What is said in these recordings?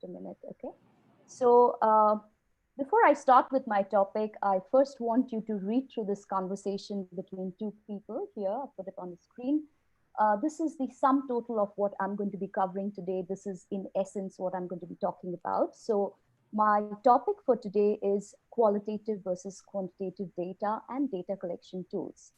a minute, okay? So before I start with my topic, I first want you to read through this conversation between two people here. I'll put it on the screen. This is the sum total of what I'm going to be covering today. This is in essence what I'm going to be talking about. So my topic for today is qualitative versus quantitative data and data collection tools.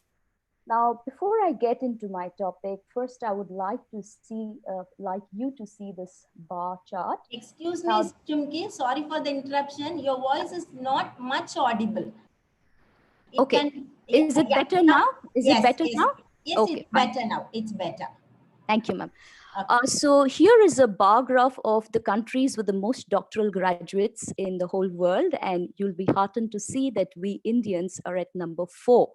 Now, before I get into my topic, first I would like you to see this bar chart. Excuse me, Chumki, sorry for the interruption. Your voice is not much audible. Is it better now? Is it better now? Yes, okay, it's better now. It's better. Thank you, ma'am. Okay. So here is a bar graph of the countries with the most doctoral graduates in the whole world. And you'll be heartened to see that we Indians are at number 4.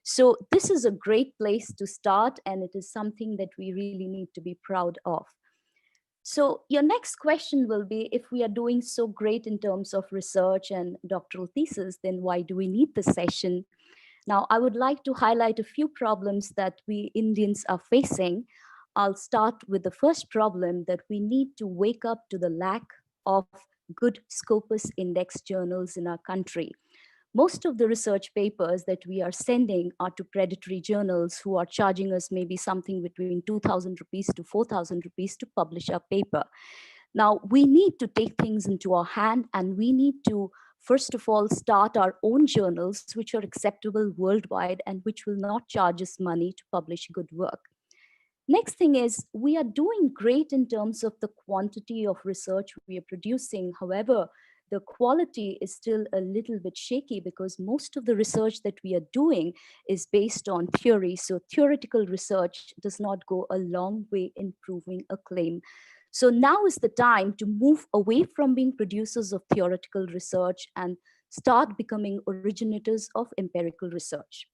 So this is a great place to start, and it is something that we really need to be proud of. So your next question will be, if we are doing so great in terms of research and doctoral thesis, then why do we need this session? Now, I would like to highlight a few problems that we Indians are facing. I'll start with the first problem, that we need to wake up to the lack of good Scopus index journals in our country. Most of the research papers that we are sending are to predatory journals who are charging us maybe something between 2,000 rupees to 4,000 rupees to publish our paper. Now, we need to take things into our hand, and we need to, first of all, start our own journals which are acceptable worldwide and which will not charge us money to publish good work. Next thing is, we are doing great in terms of the quantity of research we are producing. However, the quality is still a little bit shaky because most of the research that we are doing is based on theory. So theoretical research does not go a long way in proving a claim. So now is the time to move away from being producers of theoretical research and start becoming originators of empirical research.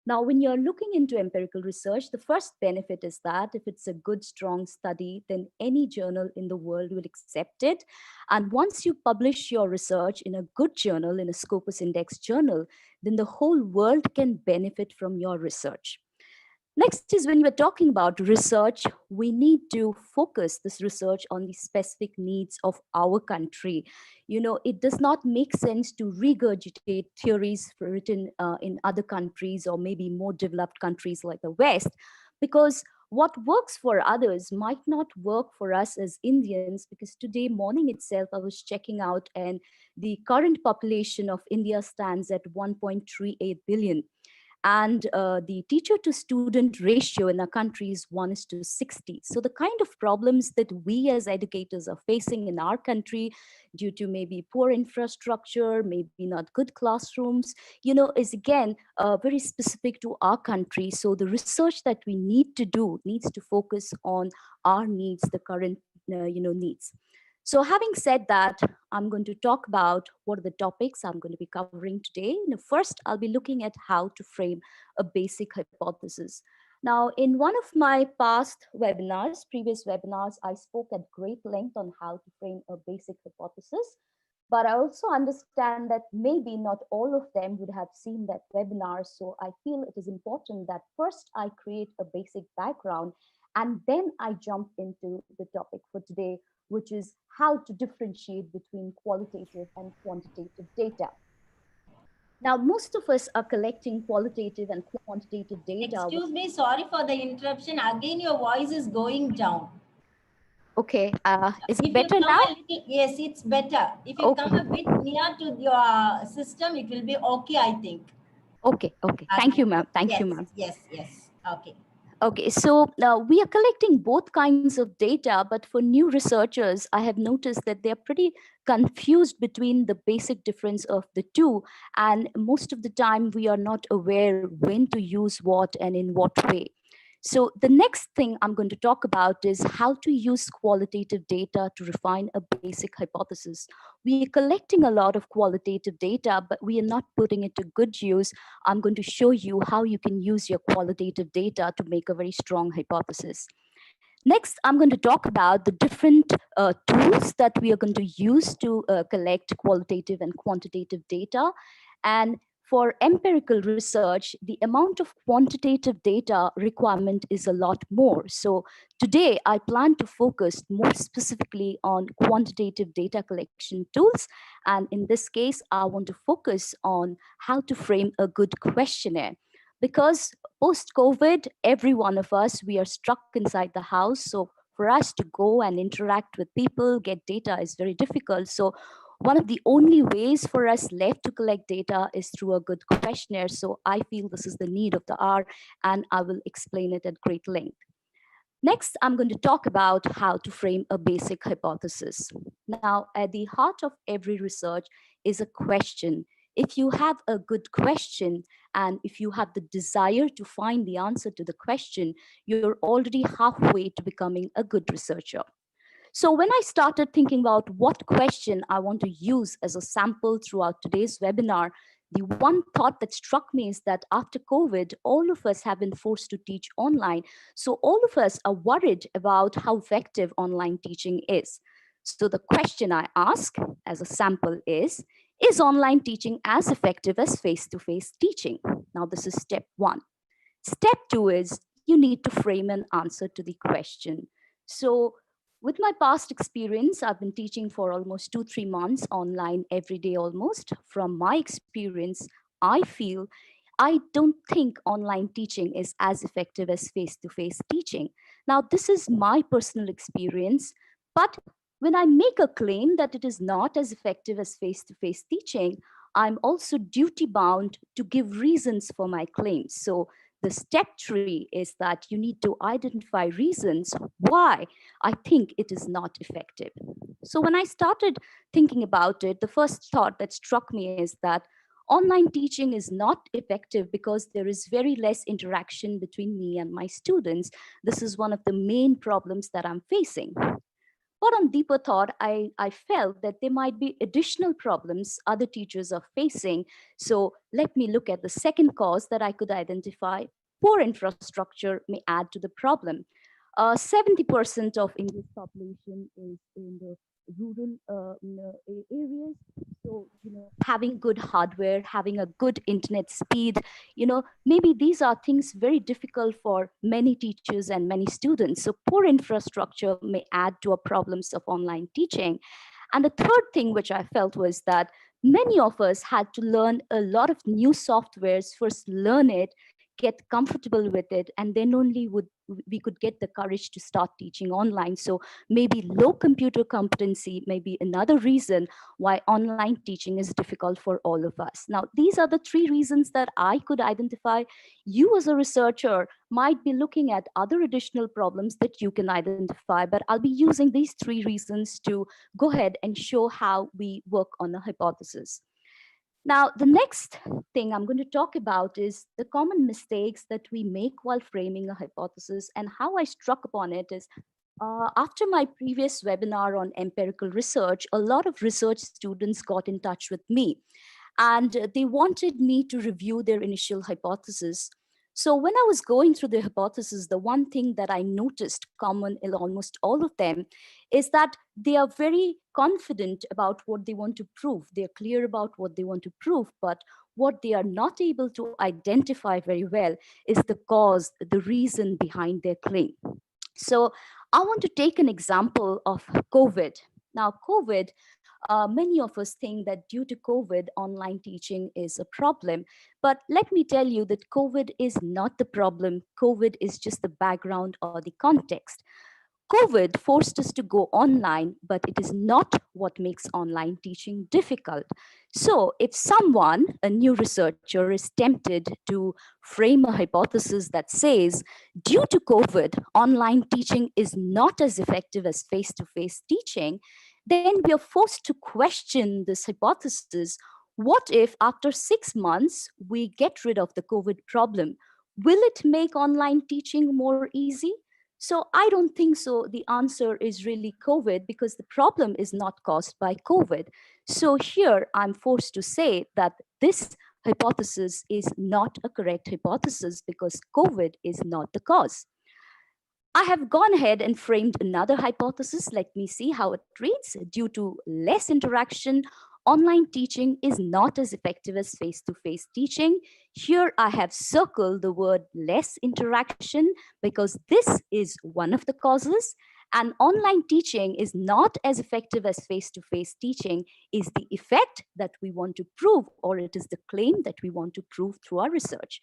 Now, when you're looking into empirical research, the first benefit is that if it's a good, strong study, then any journal in the world will accept it. And once you publish your research in a good journal, in a Scopus Index journal, then the whole world can benefit from your research. Next is, when we're talking about research, we need to focus this research on the specific needs of our country. You know, it does not make sense to regurgitate theories written in other countries or maybe more developed countries like the West, because what works for others might not work for us as Indians, because today morning itself, I was checking out and the current population of India stands at 1.38 billion. And the teacher to student ratio in our country is 1:60. So the kind of problems that we as educators are facing in our country due to maybe poor infrastructure, maybe not good classrooms, you know, is again very specific to our country. So the research that we need to do needs to focus on our needs, the current needs. So having said that, I'm going to talk about what are the topics I'm going to be covering today. First, I'll be looking at how to frame a basic hypothesis. Now, in one of my previous webinars, I spoke at great length on how to frame a basic hypothesis. But I also understand that maybe not all of them would have seen that webinar. So I feel it is important that first I create a basic background and then I jump into the topic for today, which is how to differentiate between qualitative and quantitative data. Now, most of us are collecting qualitative and quantitative data. Excuse me, sorry for the interruption. Again, your voice is going down. Okay, is it better now? Yes, it's better. If you come a bit near to your system, it will be okay, I think. Okay. Thank you, ma'am. Thank you, ma'am. Yes. Okay. Okay, so we are collecting both kinds of data, but for new researchers, I have noticed that they're pretty confused between the basic difference of the two. And most of the time, we are not aware when to use what and in what way. So the next thing I'm going to talk about is how to use qualitative data to refine a basic hypothesis. We are collecting a lot of qualitative data, but we are not putting it to good use. I'm going to show you how you can use your qualitative data to make a very strong hypothesis. Next, I'm going to talk about the different tools that we are going to use to collect qualitative and quantitative data. And for empirical research, the amount of quantitative data requirement is a lot more. So today, I plan to focus more specifically on quantitative data collection tools. And in this case, I want to focus on how to frame a good questionnaire. Because post-COVID, every one of us, we are stuck inside the house. So for us to go and interact with people, get data is very difficult. So one of the only ways for us left to collect data is through a good questionnaire. So I feel this is the need of the hour, and I will explain it at great length. Next, I'm going to talk about how to frame a basic hypothesis. Now, at the heart of every research is a question. If you have a good question and if you have the desire to find the answer to the question, you're already halfway to becoming a good researcher. So when I started thinking about what question I want to use as a sample throughout today's webinar, the one thought that struck me is that after COVID, all of us have been forced to teach online. So all of us are worried about how effective online teaching is. So the question I ask as a sample is online teaching as effective as face-to-face teaching? Now this is step one. Step two is you need to frame an answer to the question. So with my past experience, I've been teaching for almost 2-3 months online every day almost. From my experience, I feel I don't think online teaching is as effective as face to face teaching. Now, this is my personal experience, but when I make a claim that it is not as effective as face to face teaching, I'm also duty bound to give reasons for my claims. So the step three is that you need to identify reasons why I think it is not effective. So when I started thinking about it, the first thought that struck me is that online teaching is not effective because there is very less interaction between me and my students. This is one of the main problems that I'm facing. But on deeper thought, I felt that there might be additional problems other teachers are facing. So let me look at the second cause that I could identify. Poor infrastructure may add to the problem. 70% of India's population is in the rural areas. So, having good hardware, having a good internet speed, maybe these are things very difficult for many teachers and many students. So poor infrastructure may add to our problems of online teaching. And the third thing which I felt was that many of us had to learn a lot of new softwares, first learn it, get comfortable with it, and then only we could get the courage to start teaching online. So maybe low computer competency may be another reason why online teaching is difficult for all of us. Now, these are the three reasons that I could identify. You as a researcher might be looking at other additional problems that you can identify, but I'll be using these three reasons to go ahead and show how we work on a hypothesis. Now, the next thing I'm going to talk about is the common mistakes that we make while framing a hypothesis. And how I struck upon it is after my previous webinar on empirical research, a lot of research students got in touch with me and they wanted me to review their initial hypothesis. So when I was going through the hypothesis, the one thing that I noticed common in almost all of them is that they are very confident about what they want to prove. They're clear about what they want to prove, but what they are not able to identify very well is the cause, the reason behind their claim. So I want to take an example of COVID. Now, COVID, many of us think that due to COVID, online teaching is a problem. But let me tell you that COVID is not the problem. COVID is just the background or the context. COVID forced us to go online, but it is not what makes online teaching difficult. So, if someone, a new researcher, is tempted to frame a hypothesis that says, due to COVID, online teaching is not as effective as face to face teaching, then we are forced to question this hypothesis. What if after 6 months we get rid of the COVID problem? Will it make online teaching more easy? So I don't think so. The answer is really COVID because the problem is not caused by COVID. So here I'm forced to say that this hypothesis is not a correct hypothesis because COVID is not the cause. I have gone ahead and framed another hypothesis. Let me see how it reads. Due to less interaction Online teaching is not as effective as face-to-face teaching. Here I have circled the word less interaction because this is one of the causes. And online teaching is not as effective as face-to-face teaching is the effect that we want to prove, or it is the claim that we want to prove through our research.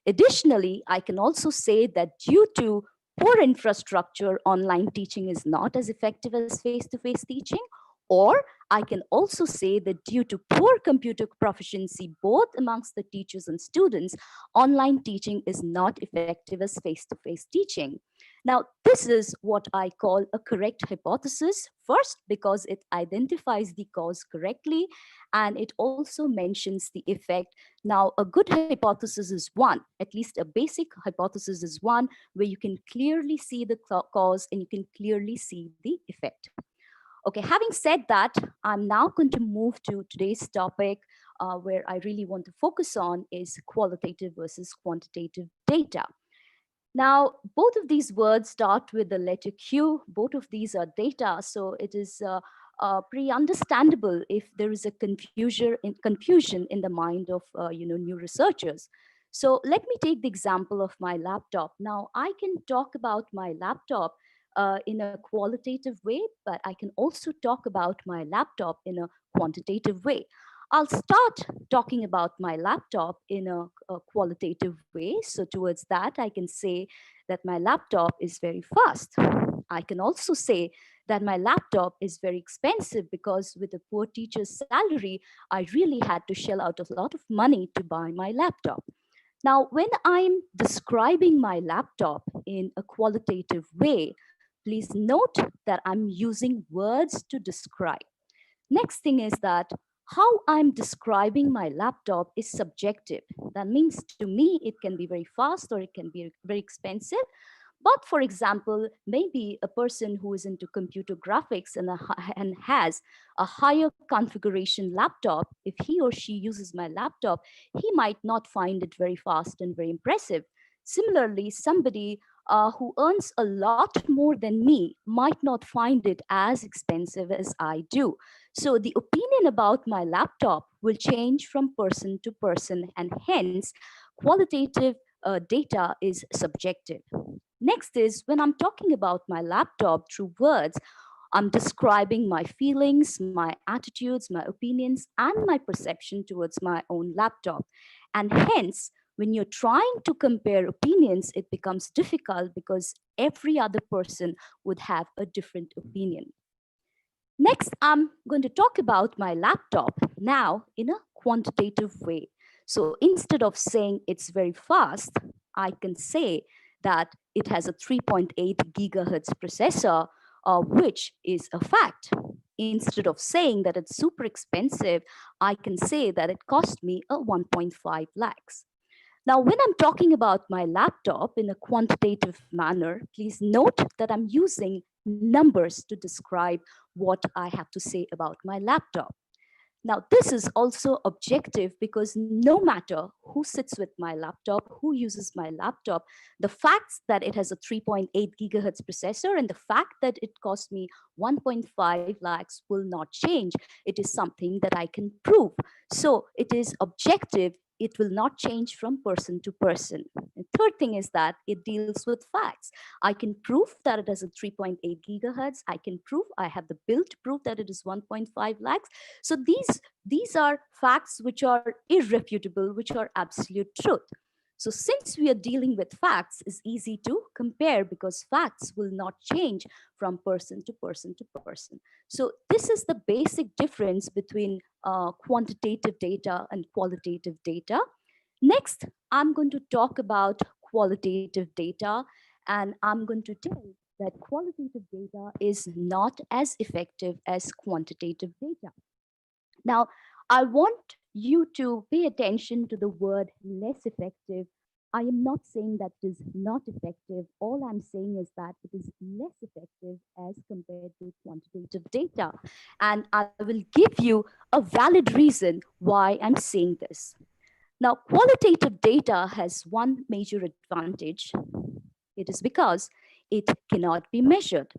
Additionally, I can also say that due to poor infrastructure, online teaching is not as effective as face-to-face teaching. Or I can also say that due to poor computer proficiency, both amongst the teachers and students, online teaching is not effective as face-to-face teaching. Now, this is what I call a correct hypothesis. First, because it identifies the cause correctly, and it also mentions the effect. Now, a good hypothesis is one, at least a basic hypothesis is one, where you can clearly see the cause and you can clearly see the effect. Okay, having said that, I'm now going to move to today's topic where I really want to focus on is qualitative versus quantitative data. Now, both of these words start with the letter Q. Both of these are data, so it is pretty understandable if there is a confusion in the mind of new researchers. So let me take the example of my laptop. Now, I can talk about my laptop in a qualitative way, but I can also talk about my laptop in a quantitative way. I'll start talking about my laptop in a qualitative way. So, towards that, I can say that my laptop is very fast. I can also say that my laptop is very expensive because, with a poor teacher's salary, I really had to shell out a lot of money to buy my laptop. Now, when I'm describing my laptop in a qualitative way, please note that I'm using words to describe. Next thing is that how I'm describing my laptop is subjective. That means to me, it can be very fast or it can be very expensive. But for example, maybe a person who is into computer graphics and has a higher configuration laptop, if he or she uses my laptop, he might not find it very fast and very impressive. Similarly, somebody who earns a lot more than me might not find it as expensive as I do. So the opinion about my laptop will change from person to person, and hence, qualitative data is subjective. Next is when I'm talking about my laptop through words, I'm describing my feelings, my attitudes, my opinions, and my perception towards my own laptop. And hence, when you're trying to compare opinions, it becomes difficult because every other person would have a different opinion. Next, I'm going to talk about my laptop now in a quantitative way. So instead of saying it's very fast, I can say that it has a 3.8 gigahertz processor, which is a fact. Instead of saying that it's super expensive, I can say that it cost me a 1.5 lakhs. Now, when I'm talking about my laptop in a quantitative manner, please note that I'm using numbers to describe what I have to say about my laptop. Now, this is also objective because no matter who sits with my laptop, who uses my laptop, the facts that it has a 3.8 gigahertz processor and the fact that it cost me 1.5 lakhs will not change. It is something that I can prove. So it is objective. It will not change from person to person. And third thing is that it deals with facts. I can prove that it has a 3.8 gigahertz. I can prove I have the bill to prove that it is 1.5 lakhs. So these are facts which are irrefutable, which are absolute truth. So since we are dealing with facts, it's easy to compare because facts will not change from person to person to person. So this is the basic difference between quantitative data and qualitative data. Next, I'm going to talk about qualitative data, and I'm going to tell that qualitative data is not as effective as quantitative data. Now, I want you to pay attention to the word less effective. I am not saying that it is not effective. All I'm saying is that it is less effective as compared to quantitative data. And I will give you a valid reason why I'm saying this. Now, qualitative data has one major advantage. It is because it cannot be measured.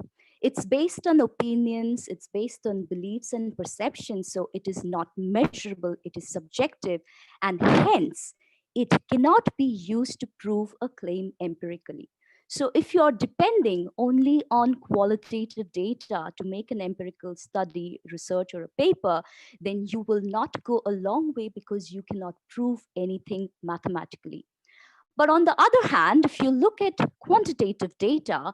It's based on opinions, it's based on beliefs and perceptions, so it is not measurable, it is subjective, and hence it cannot be used to prove a claim empirically. So if you're depending only on qualitative data to make an empirical study, research, or a paper, then you will not go a long way because you cannot prove anything mathematically. But on the other hand, if you look at quantitative data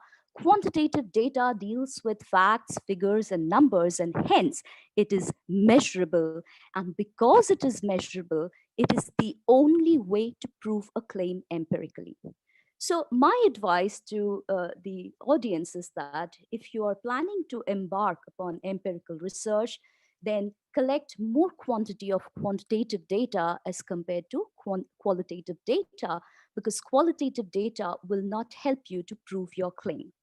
deals with facts, figures, and numbers, and hence it is measurable. And because it is measurable, it is the only way to prove a claim empirically. So, my advice to the audience is that if you are planning to embark upon empirical research, then collect more quantity of quantitative data as compared to qualitative data, because qualitative data will not help you to prove your claim.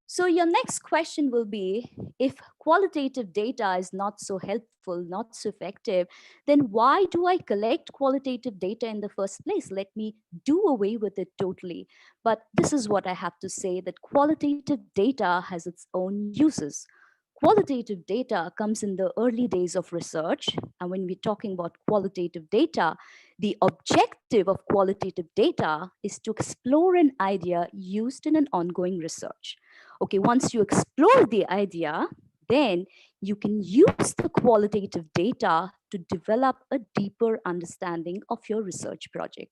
So your next question will be, if qualitative data is not so helpful, not so effective, then why do I collect qualitative data in the first place? Let me do away with it totally. But this is what I have to say, that qualitative data has its own uses. Qualitative data comes in the early days of research. And when we're talking about qualitative data, the objective of qualitative data is to explore an idea used in an ongoing research. Okay, once you explore the idea, then you can use the qualitative data to develop a deeper understanding of your research project.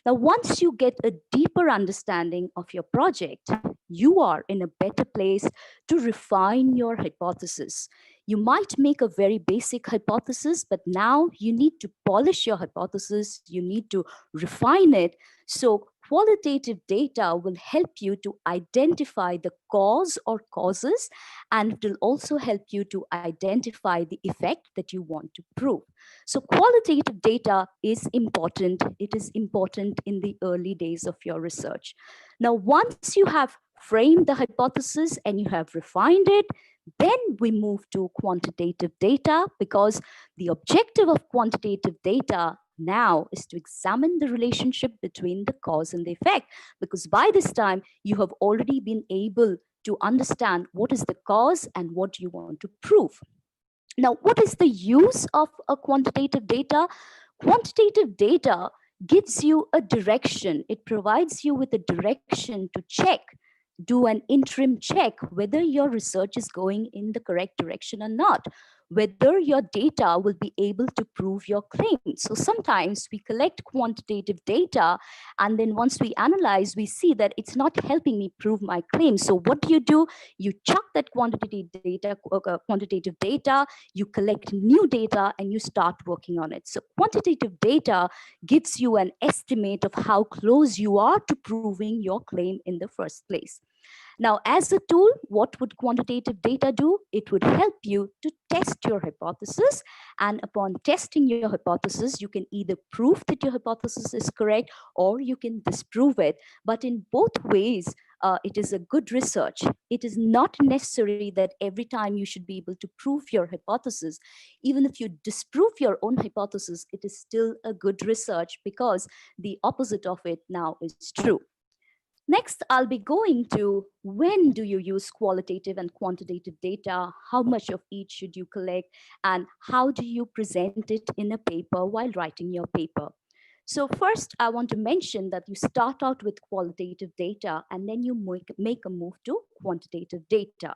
Now, once you get a deeper understanding of your project, you are in a better place to refine your hypothesis. You might make a very basic hypothesis, but now you need to polish your hypothesis, you need to refine it. So, qualitative data will help you to identify the cause or causes, and it will also help you to identify the effect that you want to prove. So qualitative data is important. It is important in the early days of your research. Now, once you have framed the hypothesis and you have refined it, then we move to quantitative data, because the objective of quantitative data now is to examine the relationship between the cause and the effect, because by this time you have already been able to understand what is the cause and what you want to prove. Now, what is the use of a quantitative data? Quantitative data gives you a direction. It provides you with a direction to check, do an interim check whether your research is going in the correct direction or not, whether your data will be able to prove your claim. So sometimes we collect quantitative data, and then once we analyze, we see that it's not helping me prove my claim. So what do? You chuck that quantitative data, you collect new data, and you start working on it. So quantitative data gives you an estimate of how close you are to proving your claim in the first place. Now, as a tool, what would quantitative data do? It would help you to test your hypothesis. And upon testing your hypothesis, you can either prove that your hypothesis is correct or you can disprove it. But in both ways, it is a good research. It is not necessary that every time you should be able to prove your hypothesis. Even if you disprove your own hypothesis, it is still a good research, because the opposite of it now is true. Next, I'll be going to when do you use qualitative and quantitative data, how much of each should you collect, and how do you present it in a paper while writing your paper. So first, I want to mention that you start out with qualitative data and then you make a move to quantitative data.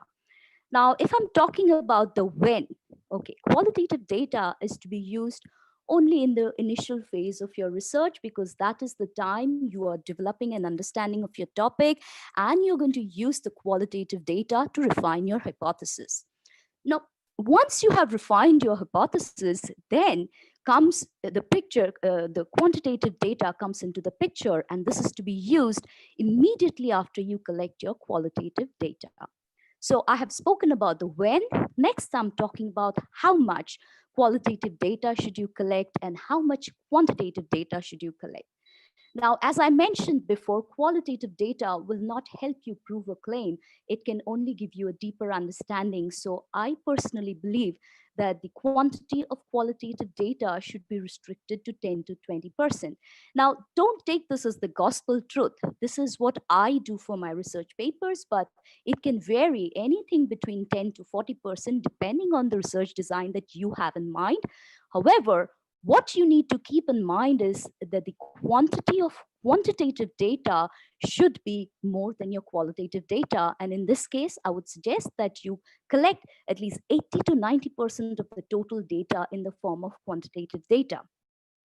Now, if I'm talking about the when, okay, qualitative data is to be used only in the initial phase of your research, because that is the time you are developing an understanding of your topic and you're going to use the qualitative data to refine your hypothesis. Now, once you have refined your hypothesis, then comes the picture, the quantitative data comes into the picture, and this is to be used immediately after you collect your qualitative data. So I have spoken about the when. Next, I'm talking about how much qualitative data should you collect and how much quantitative data should you collect. Now, as I mentioned before, qualitative data will not help you prove a claim. It can only give you a deeper understanding. So I personally believe that the quantity of qualitative data should be restricted to 10 to 20%. Now, don't take this as the gospel truth. This is what I do for my research papers, but it can vary anything between 10 to 40% depending on the research design that you have in mind. However, what you need to keep in mind is that the quantity of quantitative data should be more than your qualitative data. And in this case, I would suggest that you collect at least 80 to 90% of the total data in the form of quantitative data.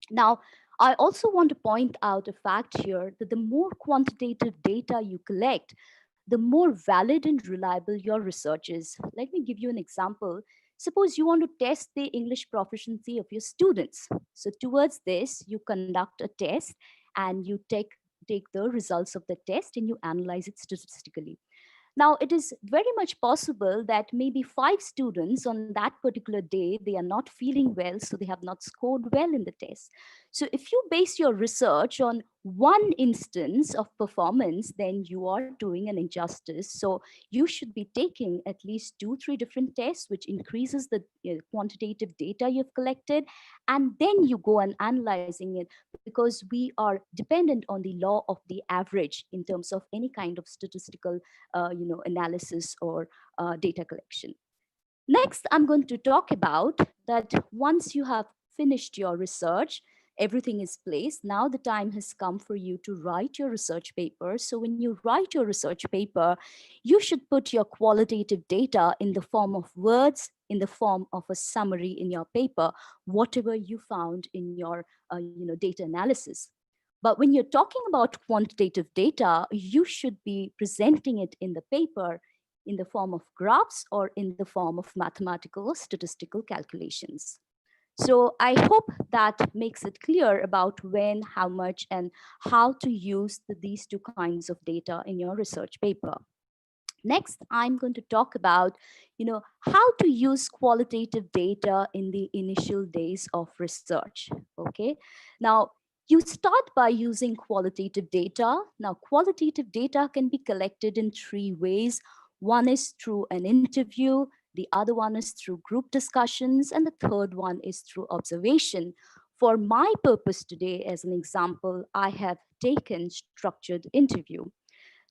Now, I also want to point out a fact here that the more quantitative data you collect, the more valid and reliable your research is. Let me give you an example. Suppose you want to test the English proficiency of your students. So, towards this, you conduct a test and you take the results of the test and you analyze it statistically. Now, it is very much possible that maybe 5 students on that particular day, they are not feeling well, so they have not scored well in the test. So, if you base your research on one instance of performance, then you are doing an injustice. So, you should be taking at least 2, 3 different tests, which increases the quantitative data you've collected, and then you go and analyzing it because we are dependent on the law of the average in terms of any kind of statistical analysis or data collection. Next, I'm going to talk about that once you have finished your research, everything is placed. Now the time has come for you to write your research paper. So when you write your research paper, you should put your qualitative data in the form of words, in the form of a summary in your paper, whatever you found in your data analysis. But when you're talking about quantitative data, you should be presenting it in the paper in the form of graphs or in the form of mathematical or statistical calculations. So I hope that makes it clear about when, how much, and how to use these two kinds of data in your research paper. Next, I'm going to talk about, how to use qualitative data in the initial days of research. Okay. Now, you start by using qualitative data. Now, qualitative data can be collected in 3 ways. One is through an interview, the other one is through group discussions, and the third one is through observation. For my purpose today, as an example, I have taken structured interview.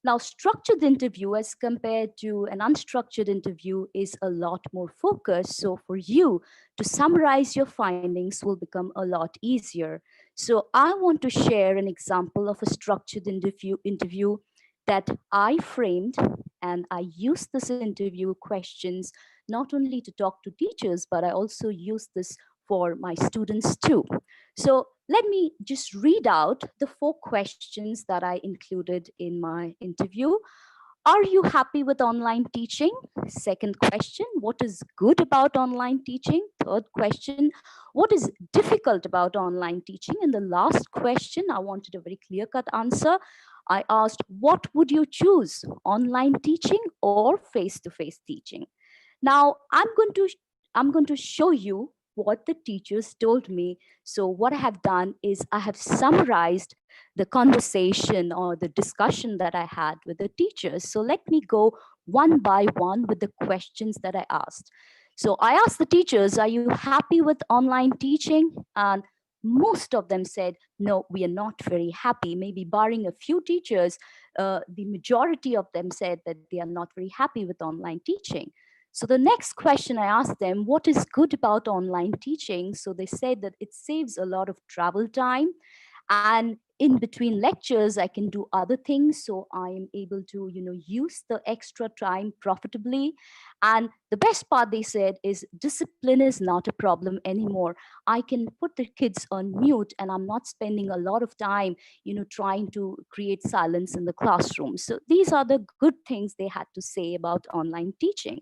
Now, structured interview as compared to an unstructured interview is a lot more focused. So for you to summarize your findings will become a lot easier. So I want to share an example of a structured interview that I framed, and I used this interview questions not only to talk to teachers, but I also used this for my students too. So let me just read out the 4 questions that I included in my interview. Are you happy with online teaching? Second question, what is good about online teaching? Third question, what is difficult about online teaching? And the last question, I wanted a very clear cut answer. I asked, what would you choose, online teaching or face to face teaching? Now, I'm going to show you what the teachers told me. So what I have done is I have summarized the conversation or the discussion that I had with the teachers. So let me go one by one with the questions that I asked. So I asked the teachers, are you happy with online teaching? And most of them said, no, we are not very happy. Maybe barring a few teachers, the majority of them said that they are not very happy with online teaching. So the next question I asked them, what is good about online teaching? So they said that it saves a lot of travel time, and in between lectures I can do other things, so I am able to use the extra time profitably. And the best part, they said, is discipline is not a problem anymore. I can put the kids on mute and I'm not spending a lot of time trying to create silence in the classroom. So these are the good things they had to say about online teaching.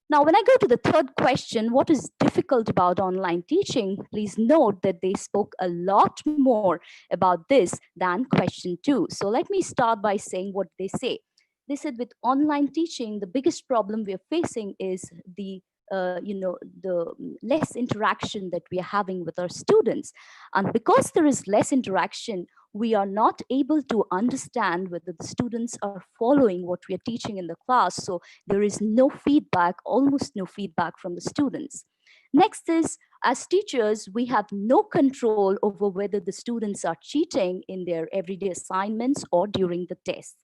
Now, when I go to the third question, what is difficult about online teaching? Please note that they spoke a lot more about this than question 2. So let me start by saying what they say. They said with online teaching, the biggest problem we are facing is the the less interaction that we are having with our students. And because there is less interaction, we are not able to understand whether the students are following what we are teaching in the class. So there is no feedback, almost no feedback from the students. Next is, as teachers, we have no control over whether the students are cheating in their everyday assignments or during the test.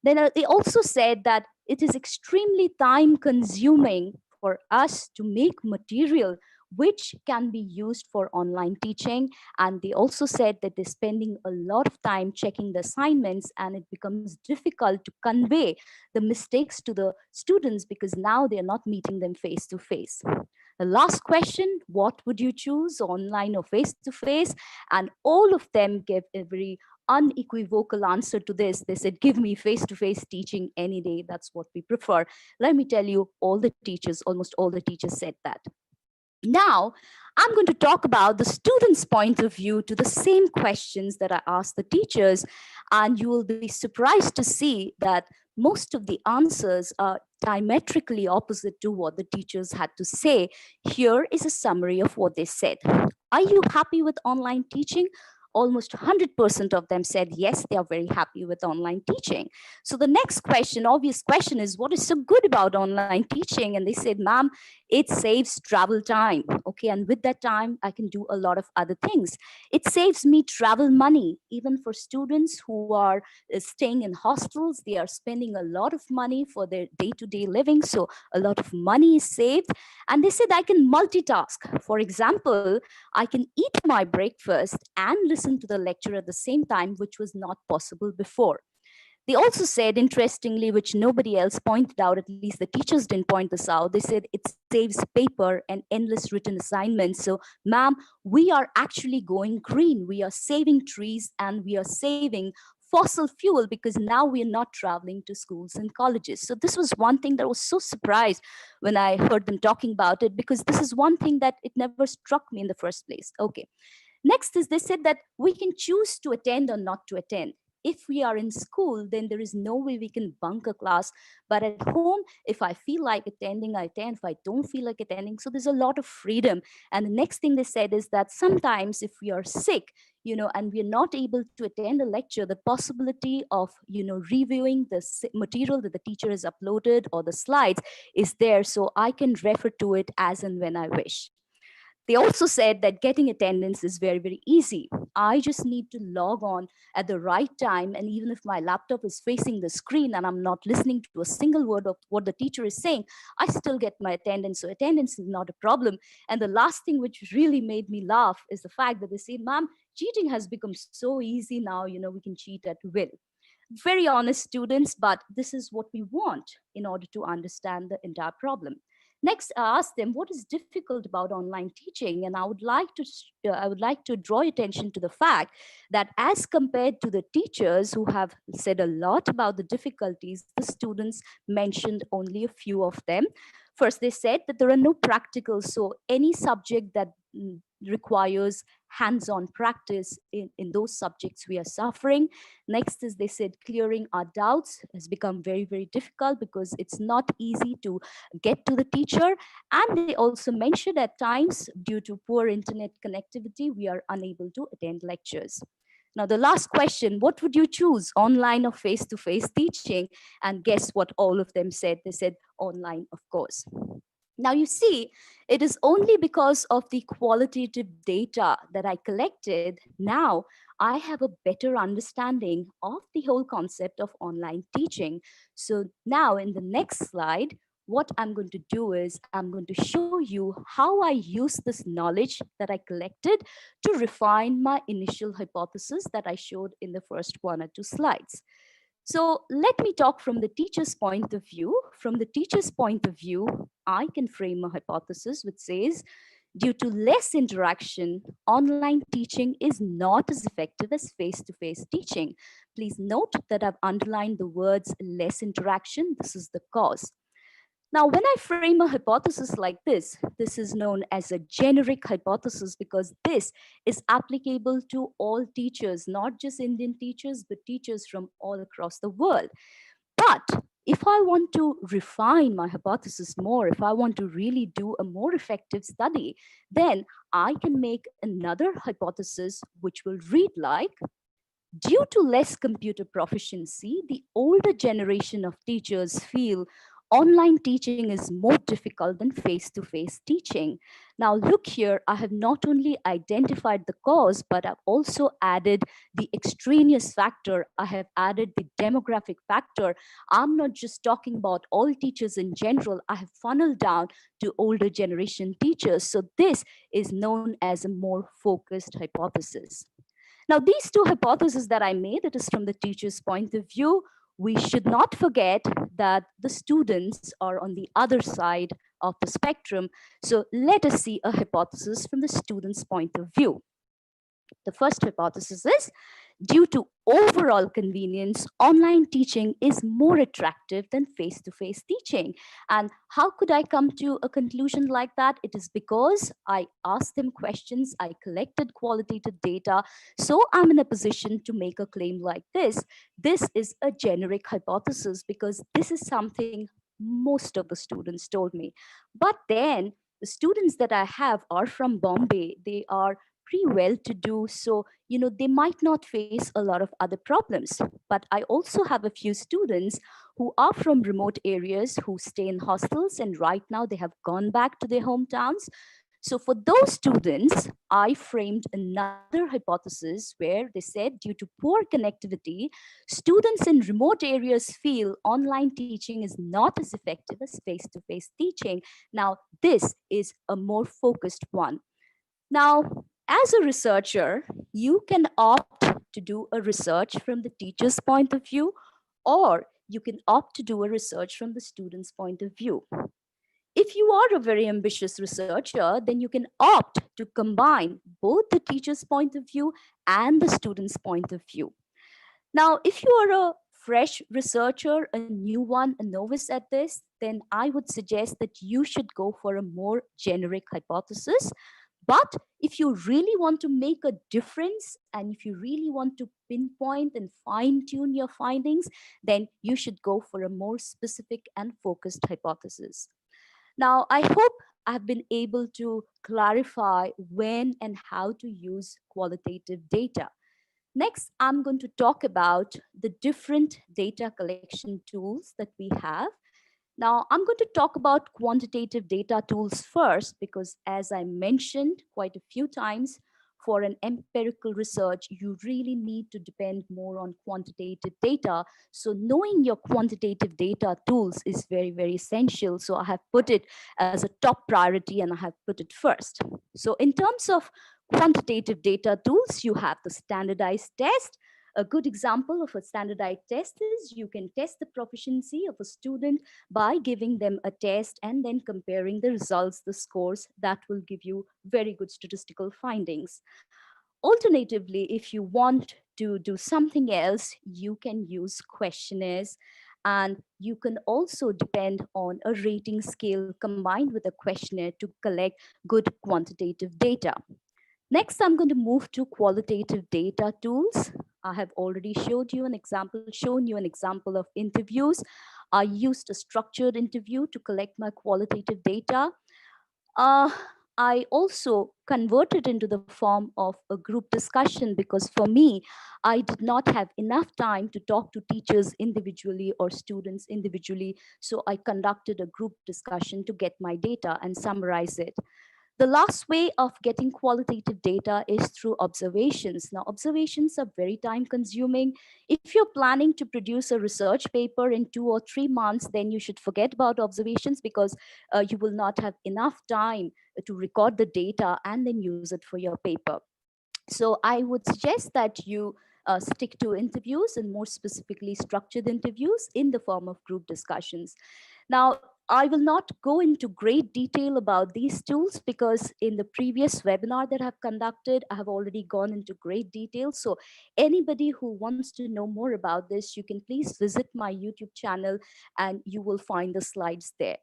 Then they also said that it is extremely time consuming for us to make material which can be used for online teaching. And they also said that they're spending a lot of time checking the assignments, and it becomes difficult to convey the mistakes to the students because now they're not meeting them face to face. The last question, what would you choose, online or face to face? And all of them gave a very unequivocal answer to this. They said, give me face to face teaching any day. That's what we prefer. Let me tell you, all the teachers, almost all the teachers said that. Now, I'm going to talk about the students' point of view to the same questions that I asked the teachers, and you will be surprised to see that most of the answers are diametrically opposite to what the teachers had to say. Here is a summary of what they said. Are you happy with online teaching? Almost 100% of them said yes, they are very happy with online teaching. So the next question, obvious question, is what is so good about online teaching? And they said, ma'am, it saves travel time. Okay, and with that time, I can do a lot of other things. It saves me travel money, even for students who are staying in hostels. They are spending a lot of money for their day-to-day living, so a lot of money is saved. And they said I can multitask. For example, I can eat my breakfast and listen to the lecture at the same time, which was not possible before. They also said, interestingly, which nobody else pointed out, at least the teachers didn't point this out, they said it saves paper and endless written assignments. So, ma'am, we are actually going green. We are saving trees and we are saving fossil fuel because now we are not traveling to schools and colleges. So this was one thing that I was so surprised when I heard them talking about it, because this is one thing that it never struck me in the first place. Okay. Next is, they said that we can choose to attend or not to attend. If we are in school, then there is no way we can bunk a class. But at home, if I feel like attending, I attend. If I don't feel like attending, so there's a lot of freedom. And the next thing they said is that sometimes if we are sick, and we are not able to attend a lecture, the possibility of, reviewing the material that the teacher has uploaded or the slides is there. So I can refer to it as and when I wish. They also said that getting attendance is very, very easy. I just need to log on at the right time. And even if my laptop is facing the screen and I'm not listening to a single word of what the teacher is saying, I still get my attendance. So attendance is not a problem. And the last thing which really made me laugh is the fact that they say, ma'am, cheating has become so easy now, we can cheat at will. Very honest students, but this is what we want in order to understand the entire problem. Next, I asked them what is difficult about online teaching, and I would like to draw attention to the fact that as compared to the teachers who have said a lot about the difficulties, the students mentioned only a few of them. First, they said that there are no practicals, so any subject that requires hands-on practice in those subjects we are suffering. Next is, they said clearing our doubts has become very, very difficult because it's not easy to get to the teacher. And they also mentioned at times, due to poor internet connectivity, we are unable to attend lectures. Now, the last question, what would you choose, online or face-to-face teaching? And guess what all of them said? They said online, of course. Now, you see, it is only because of the qualitative data that I collected. Now, I have a better understanding of the whole concept of online teaching. So now in the next slide, what I'm going to do is I'm going to show you how I use this knowledge that I collected to refine my initial hypothesis that I showed in the first 1 or 2 slides. So let me talk from the teacher's point of view. From the teacher's point of view, I can frame a hypothesis which says, due to less interaction, online teaching is not as effective as face-to-face teaching. Please note that I've underlined the words less interaction. This is the cause. Now, when I frame a hypothesis like this is known as a generic hypothesis because this is applicable to all teachers, not just Indian teachers, but teachers from all across the world. But if I want to refine my hypothesis more, if I want to really do a more effective study, then I can make another hypothesis which will read like, due to less computer proficiency, the older generation of teachers feel online teaching is more difficult than face to face teaching. Now, look here, I have not only identified the cause, but I've also added the extraneous factor. I have added the demographic factor. I'm not just talking about all teachers in general, I have funneled down to older generation teachers. So, this is known as a more focused hypothesis. Now, these two hypotheses that I made, it is from the teacher's point of view. We should not forget that the students are on the other side of the spectrum. So let us see a hypothesis from the student's point of view. The first hypothesis is, due to overall convenience, online teaching is more attractive than face to face teaching. And how could I come to a conclusion like that? It is because I asked them questions, I collected qualitative data. So I'm in a position to make a claim like this. This is a generic hypothesis because this is something most of the students told me. But then the students that I have are from Bombay. They are pretty well to do, so they might not face a lot of other problems. But I also have a few students who are from remote areas, who stay in hostels, and right now they have gone back to their hometowns. So for those students, I framed another hypothesis where they said, due to poor connectivity, students in remote areas feel online teaching is not as effective as face-to-face teaching. Now this is a more focused one. Now, as a researcher, you can opt to do a research from the teacher's point of view, or you can opt to do a research from the student's point of view. If you are a very ambitious researcher, then you can opt to combine both the teacher's point of view and the student's point of view. Now, if you are a fresh researcher, a new one, a novice at this, then I would suggest that you should go for a more generic hypothesis. But if you really want to make a difference and if you really want to pinpoint and fine tune your findings, then you should go for a more specific and focused hypothesis. Now, I hope I've been able to clarify when and how to use qualitative data. Next, I'm going to talk about the different data collection tools that we have. Now, I'm going to talk about quantitative data tools first because, as I mentioned quite a few times, for an empirical research, you really need to depend more on quantitative data. So knowing your quantitative data tools is very, very essential. So I have put it as a top priority and I have put it first. So in terms of quantitative data tools, you have the standardized test. A good example of a standardized test is you can test the proficiency of a student by giving them a test and then comparing the results, the scores. That will give you very good statistical findings. Alternatively, if you want to do something else, you can use questionnaires, and you can also depend on a rating scale combined with a questionnaire to collect good quantitative data. Next, I'm going to move to qualitative data tools. I have already shown you an example of interviews. I used a structured interview to collect my qualitative data. Uh, I also converted into the form of a group discussion because for me, I did not have enough time to talk to teachers individually or students individually. So I conducted a group discussion to get my data and summarize it. The last way of getting qualitative data is through observations. Now, observations are very time consuming. If you're planning to produce a research paper in 2 or 3 months, then you should forget about observations because you will not have enough time to record the data and then use it for your paper. So I would suggest that you stick to interviews and more specifically structured interviews in the form of group discussions. Now, I will not go into great detail about these tools because in the previous webinar that I've conducted, I have already gone into great detail. So anybody who wants to know more about this, you can please visit my YouTube channel and you will find the slides there.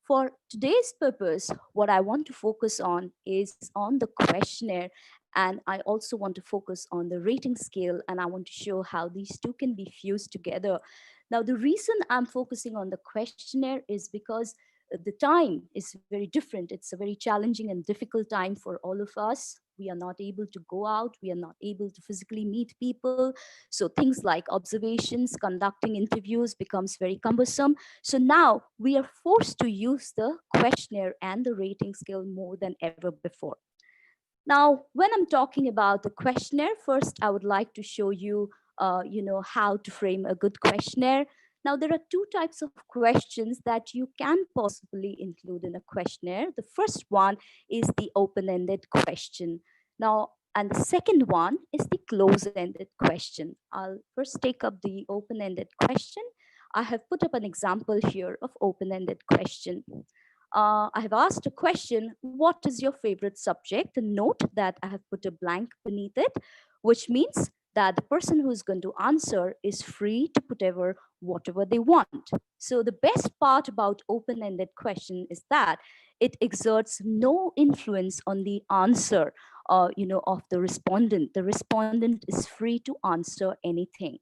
For today's purpose, what I want to focus on is on the questionnaire, and I also want to focus on the rating scale, and I want to show how these two can be fused together. Now, the reason I'm focusing on the questionnaire is because the time is very different. It's a very challenging and difficult time for all of us. We are not able to go out. We are not able to physically meet people. So things like observations, conducting interviews becomes very cumbersome. So now we are forced to use the questionnaire and the rating scale more than ever before. Now, when I'm talking about the questionnaire, first I would like to show you, how to frame a good questionnaire. Now, there are two types of questions that you can possibly include in a questionnaire. The first one is the open-ended question. Now, and the second one is the close-ended question. I'll first take up the open-ended question. I have put up an example here of open-ended question. I have asked a question, what is your favorite subject? And note that I have put a blank beneath it, which means that the person who is going to answer is free to put whatever they want. So the best part about open-ended question is that it exerts no influence on the answer, of the respondent. The respondent is free to answer anything.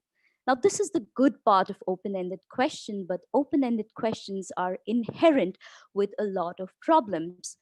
Now, this is the good part of open-ended question, but open-ended questions are inherent with a lot of problems.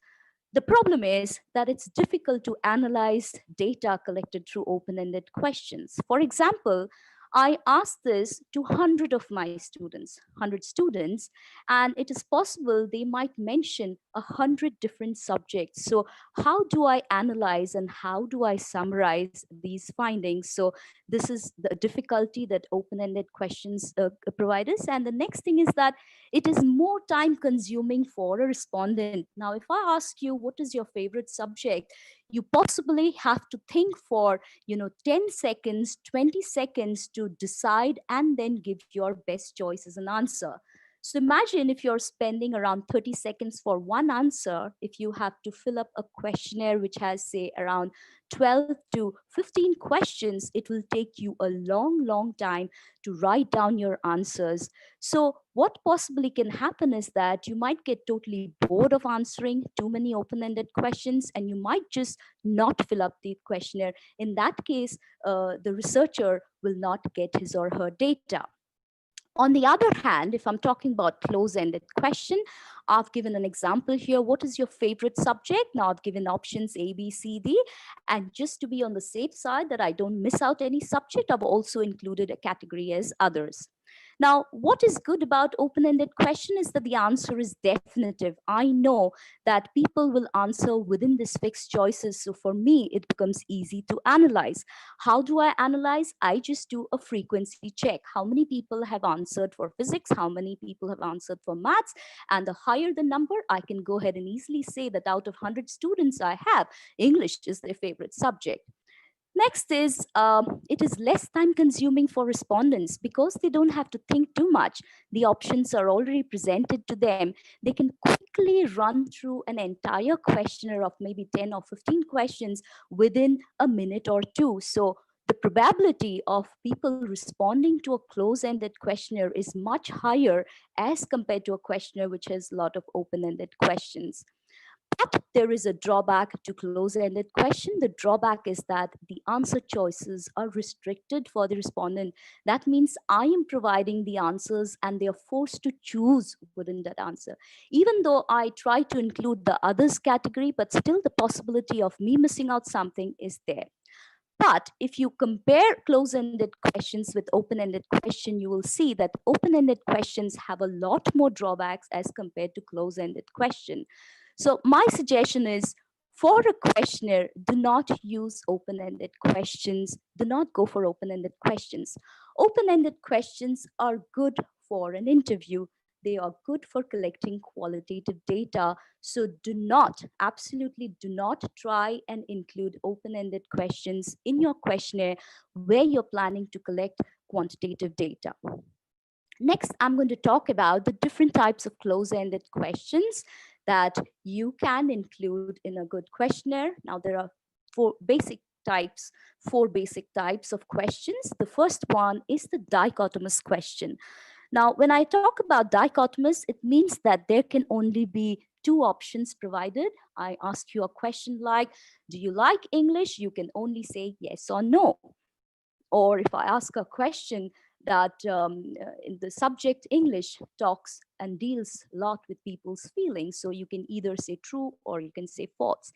The problem is that it's difficult to analyze data collected through open-ended questions. For example, I asked this to 100 of my students, 100 students, and it is possible they might mention 100 different subjects. So how do I analyze and how do I summarize these findings? So this is the difficulty that open-ended questions provide us. And the next thing is that it is more time consuming for a respondent. Now, if I ask you, what is your favorite subject? You possibly have to think for, 10 seconds, 20 seconds to decide and then give your best choice as an answer. So imagine if you're spending around 30 seconds for one answer, if you have to fill up a questionnaire which has, say, around 12 to 15 questions, it will take you a long, long time to write down your answers. So what possibly can happen is that you might get totally bored of answering too many open-ended questions and you might just not fill up the questionnaire. In that case, the researcher will not get his or her data. On the other hand, if I'm talking about close-ended question, I've given an example here. What is your favorite subject? Now I've given options A, B, C, D. And just to be on the safe side that I don't miss out any subject, I've also included a category as others. Now, what is good about open-ended question is that the answer is definitive. I know that people will answer within these fixed choices. So for me, it becomes easy to analyze. How do I analyze? I just do a frequency check. How many people have answered for physics? How many people have answered for maths? And the higher the number, I can go ahead and easily say that out of 100 students I have, English is their favorite subject. Next is it is less time consuming for respondents because they don't have to think too much. The options are already presented to them. They can quickly run through an entire questionnaire of maybe 10 or 15 questions within a minute or two. So the probability of people responding to a close-ended questionnaire is much higher as compared to a questionnaire which has a lot of open-ended questions. But there is a drawback to close-ended question. The drawback is that the answer choices are restricted for the respondent. That means I am providing the answers and they are forced to choose within that answer. Even though I try to include the others category, but still the possibility of me missing out something is there. But if you compare close-ended questions with open-ended question, you will see that open-ended questions have a lot more drawbacks as compared to close-ended question. So my suggestion is for a questionnaire, do not use open-ended questions. Do not go for open-ended questions. Open-ended questions are good for an interview. They are good for collecting qualitative data. So do not, absolutely do not try and include open-ended questions in your questionnaire where you're planning to collect quantitative data. Next, I'm going to talk about the different types of close-ended questions that you can include in a good questionnaire. Now, there are types, four basic types of questions. The first one is the dichotomous question. Now, when I talk about dichotomous, it means that there can only be two options provided. I ask you a question like, do you like English? You can only say yes or no. Or if I ask a question that in the subject English talks and deals a lot with people's feelings. So you can either say true or you can say false.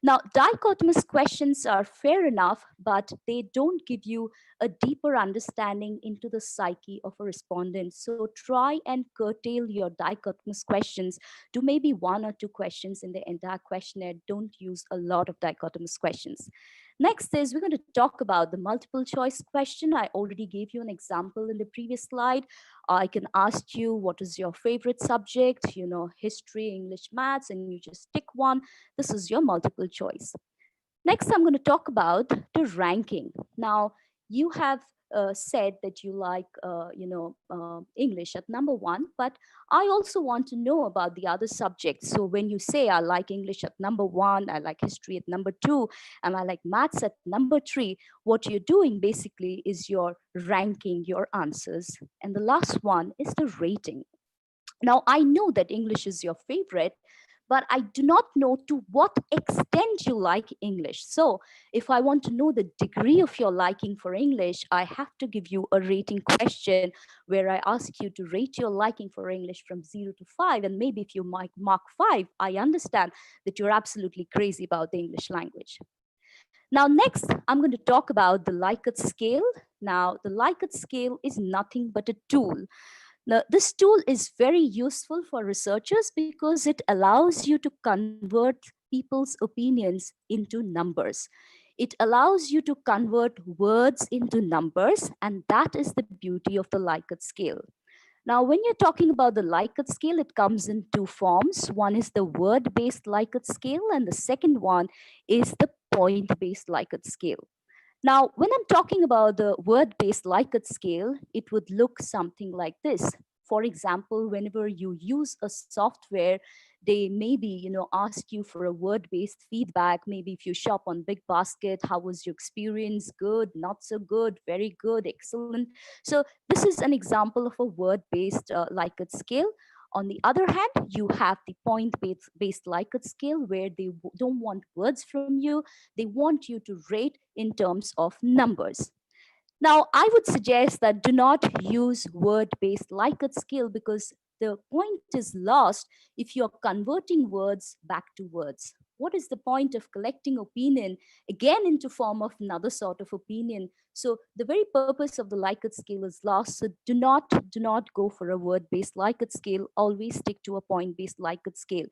Now, dichotomous questions are fair enough, but they don't give you a deeper understanding into the psyche of a respondent. So try and curtail your dichotomous questions to maybe one or two questions in the entire questionnaire. Don't use a lot of dichotomous questions. Next is we're going to talk about the multiple choice question. I already gave you an example in the previous slide. I can ask you, what is your favorite subject? You know, history, English, maths, and you just tick one. This is your multiple choice. Next, I'm going to talk about the ranking. Now, you have said that you like, English at number one, but I also want to know about the other subjects. So when you say I like English at number one, I like history at number two, and I like maths at number three, what you're doing basically is you're ranking your answers. And the last one is the rating. Now, I know that English is your favorite, but I do not know to what extent you like English. So, if I want to know the degree of your liking for English, I have to give you a rating question where I ask you to rate your liking for English from 0 to 5. And maybe if you might mark 5, I understand that you're absolutely crazy about the English language. Now, next, I'm going to talk about the Likert scale. Now, the Likert scale is nothing but a tool. Now, this tool is very useful for researchers because it allows you to convert people's opinions into numbers. It allows you to convert words into numbers, and that is the beauty of the Likert scale. Now, when you're talking about the Likert scale, it comes in two forms. One is the word-based Likert scale, and the second one is the point-based Likert scale. Now, when I'm talking about the word-based Likert scale, it would look something like this. For example, whenever you use a software, they maybe ask you for a word-based feedback. Maybe if you shop on Big Basket, how was your experience? Good, not so good, very good, excellent. So this is an example of a word-based Likert scale. On the other hand, you have the point-based Likert scale where they don't want words from you. They want you to rate in terms of numbers. Now, I would suggest that do not use word-based Likert scale because the point is lost if you're converting words back to words. What is the point of collecting opinion again into form of another sort of opinion? So the very purpose of the Likert scale is lost. So do not go for a word-based Likert scale. Always stick to a point-based Likert scale.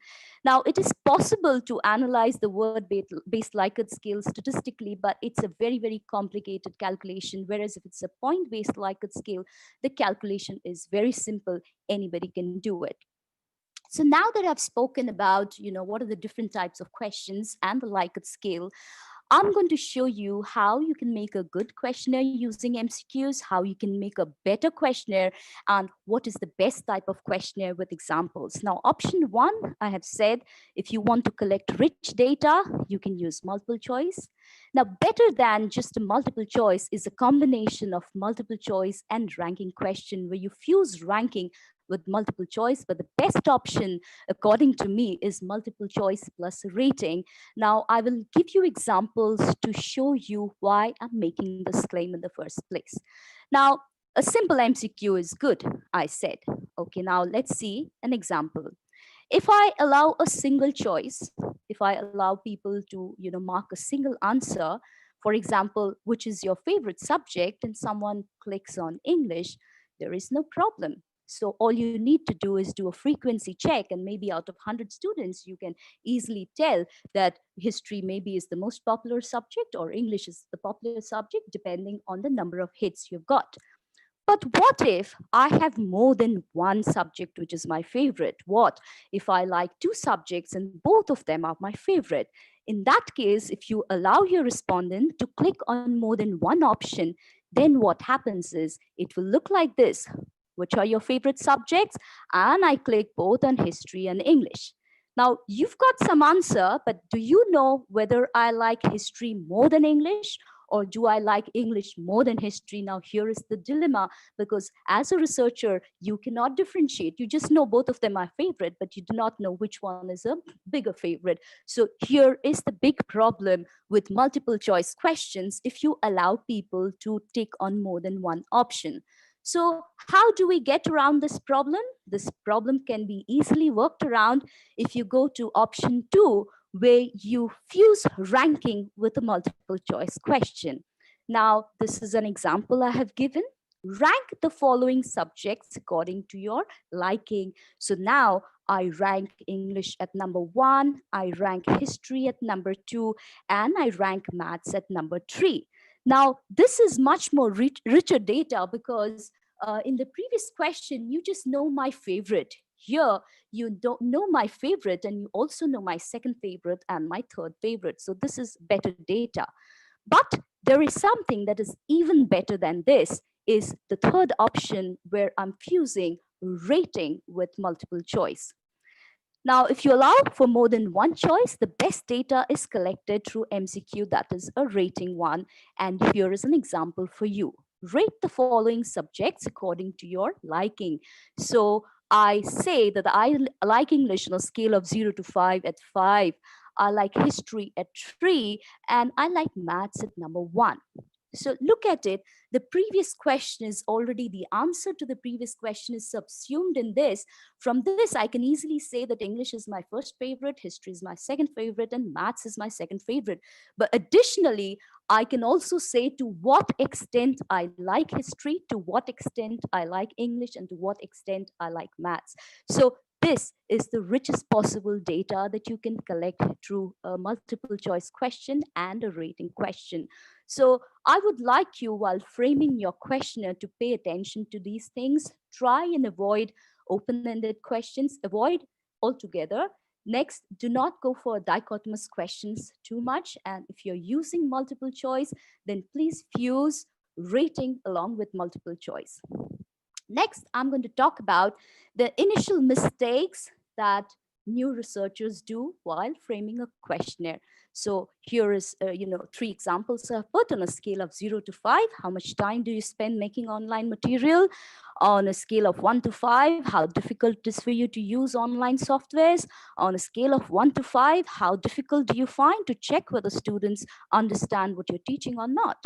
Now, it is possible to analyze the word-based Likert scale statistically, but it's a very, very complicated calculation. Whereas if it's a point-based Likert scale, the calculation is very simple. Anybody can do it. So now that I've spoken about, what are the different types of questions and the Likert scale, I'm going to show you how you can make a good questionnaire using MCQs, how you can make a better questionnaire, and what is the best type of questionnaire with examples. Now, option one, I have said, if you want to collect rich data, you can use multiple choice. Now, better than just a multiple choice is a combination of multiple choice and ranking question where you fuse ranking with multiple choice, but the best option, according to me, is multiple choice plus rating. Now, I will give you examples to show you why I'm making this claim in the first place. Now, a simple MCQ is good, I said. Okay, now let's see an example. If I allow a single choice, if I allow people to mark a single answer, for example, which is your favorite subject, and someone clicks on English, there is no problem. So all you need to do is do a frequency check, and maybe out of 100 students, you can easily tell that history maybe is the most popular subject or English is the popular subject, depending on the number of hits you've got. But what if I have more than one subject which is my favorite? What if I like two subjects and both of them are my favorite? In that case, if you allow your respondent to click on more than one option, then what happens is it will look like this. Which are your favorite subjects? And I click both on history and English. Now, you've got some answer, but do you know whether I like history more than English? Or do I like English more than history? Now, here is the dilemma, because as a researcher, you cannot differentiate. You just know both of them are favorite, but you do not know which one is a bigger favorite. So here is the big problem with multiple choice questions if you allow people to take on more than one option. So how do we get around this problem? This problem can be easily worked around if you go to option 2, where you fuse ranking with a multiple choice question. Now, this is an example I have given. Rank the following subjects according to your liking. So now I rank English at number 1, I rank history at number 2, and I rank maths at number 3. Now, this is much more richer data because in the previous question, you just know my favorite. Here, you don't know my favorite, and you also know my second favorite and my third favorite. So this is better data. But there is something that is even better than this, is the third option where I'm fusing rating with multiple choice. Now, if you allow for more than one choice, the best data is collected through MCQ, that is a rating one. And here is an example for you. Rate the following subjects according to your liking. So I say that I like English on a scale of 0 to 5 at 5. I like history at 3, and I like maths at number 1. So look at it. The previous question is already, the answer to the previous question is subsumed in this. From this, I can easily say that English is my first favorite, history is my second favorite, and maths is my second favorite. But additionally, I can also say to what extent I like history, to what extent I like English, and to what extent I like maths. So this is the richest possible data that you can collect through a multiple choice question and a rating question. So I would like you, while framing your questionnaire, to pay attention to these things. Try and avoid open-ended questions, avoid altogether. Next, do not go for dichotomous questions too much. And if you're using multiple choice, then please fuse rating along with multiple choice. Next, I'm going to talk about the initial mistakes that new researchers do while framing a questionnaire. So here is, 3 examples I've put on a scale of 0 to 5. How much time do you spend making online material? On a scale of 1 to 5, how difficult it is for you to use online softwares? On a scale of 1 to 5, how difficult do you find to check whether students understand what you're teaching or not?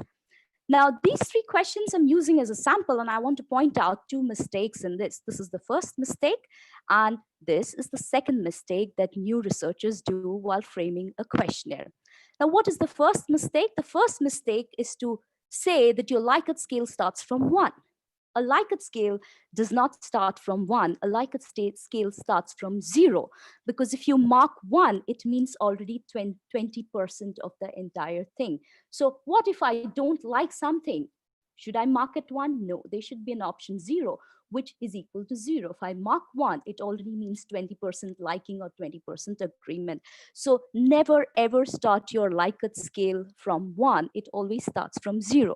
Now, these 3 questions I'm using as a sample, and I want to point out 2 mistakes in this. This is the first mistake, and this is the second mistake that new researchers do while framing a questionnaire. Now, what is the first mistake? The first mistake is to say that your Likert scale starts from 1. A Likert scale does not start from 1. A Likert scale starts from 0, because if you mark 1, it means already 20% of the entire thing. So what if I don't like something? Should I mark it 1? No, there should be an option 0, which is equal to 0. If I mark 1, it already means 20% liking or 20% agreement. So never ever start your Likert scale from 1. It always starts from 0.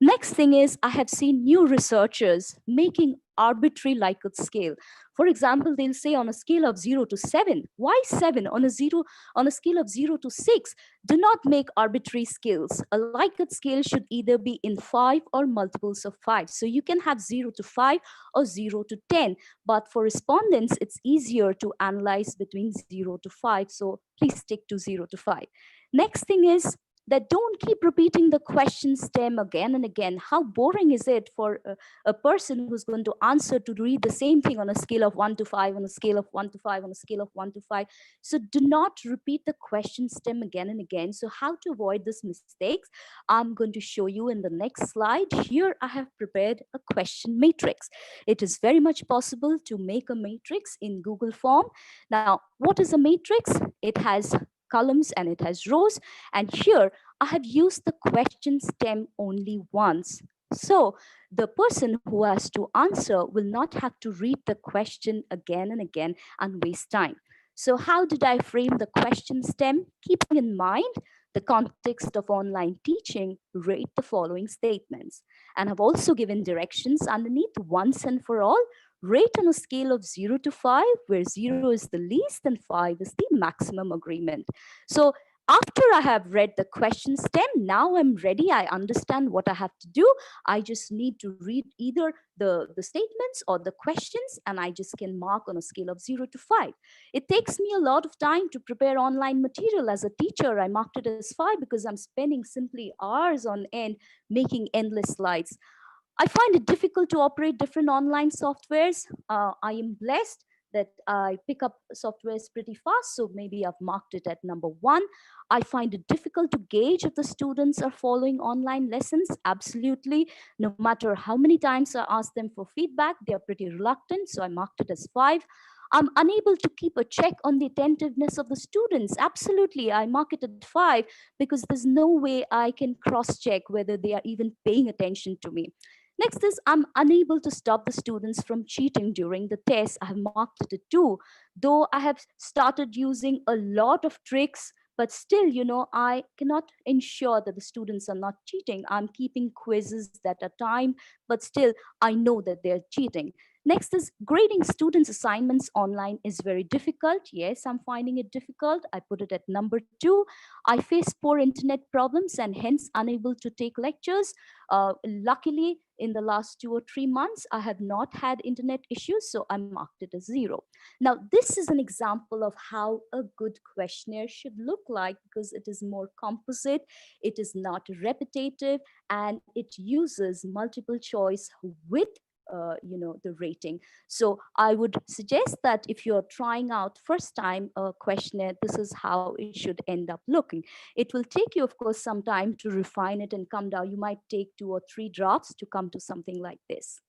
Next thing is, I have seen new researchers making arbitrary Likert scale. For example, they'll say on a scale of 0 to 7. Why 7? On a scale of 0 to 6, do not make arbitrary scales. A Likert scale should either be in 5 or multiples of 5. So you can have 0 to 5 or 0 to 10. But for respondents, it's easier to analyze between 0 to 5. So please stick to 0 to 5. Next thing is that don't keep repeating the question stem again and again. How boring is it for a person who's going to answer to read the same thing on a scale of 1 to 5, on a scale of 1 to 5, on a scale of 1 to 5. So do not repeat the question stem again and again. So how to avoid these mistakes, I'm going to show you in the next slide. Here I have prepared a question matrix. It is very much possible to make a matrix in Google form. Now, what is a matrix? It has columns and it has rows. And here I have used the question stem only once. So the person who has to answer will not have to read the question again and again and waste time. So how did I frame the question stem? Keeping in mind the context of online teaching, rate the following statements. And I've also given directions underneath. Once and for all, rate on a scale of 0 to 5, where 0 is the least and 5 is the maximum agreement. So after I have read the question stem, now I'm ready. I understand what I have to do. I just need to read either the statements or the questions, and I just can mark on a scale of 0 to 5. It takes me a lot of time to prepare online material. As a teacher, I marked it as 5 because I'm spending simply hours on end making endless slides. I find it difficult to operate different online softwares. I am blessed that I pick up softwares pretty fast, so maybe I've marked it at number one. I find it difficult to gauge if the students are following online lessons. Absolutely. No matter how many times I ask them for feedback, they're pretty reluctant, so I marked it as five. I'm unable to keep a check on the attentiveness of the students. Absolutely, I mark it at five because there's no way I can cross check whether they are even paying attention to me. Next is I'm unable to stop the students from cheating during the test. I have marked it at two, though I have started using a lot of tricks, but still, I cannot ensure that the students are not cheating. I'm keeping quizzes that are timed, but still, I know that they're cheating. Next is grading students' assignments online is very difficult. Yes, I'm finding it difficult. I put it at number two. I face poor internet problems and hence unable to take lectures. Luckily, in the last 2 or 3 months, I have not had internet issues, so I marked it as zero. Now, this is an example of how a good questionnaire should look like because it is more composite, it is not repetitive, and it uses multiple choice with the rating. So I would suggest that if you're trying out first time a questionnaire, this is how it should end up looking. It will take you, of course, some time to refine it and come down. You might take 2 or 3 drafts to come to something like this.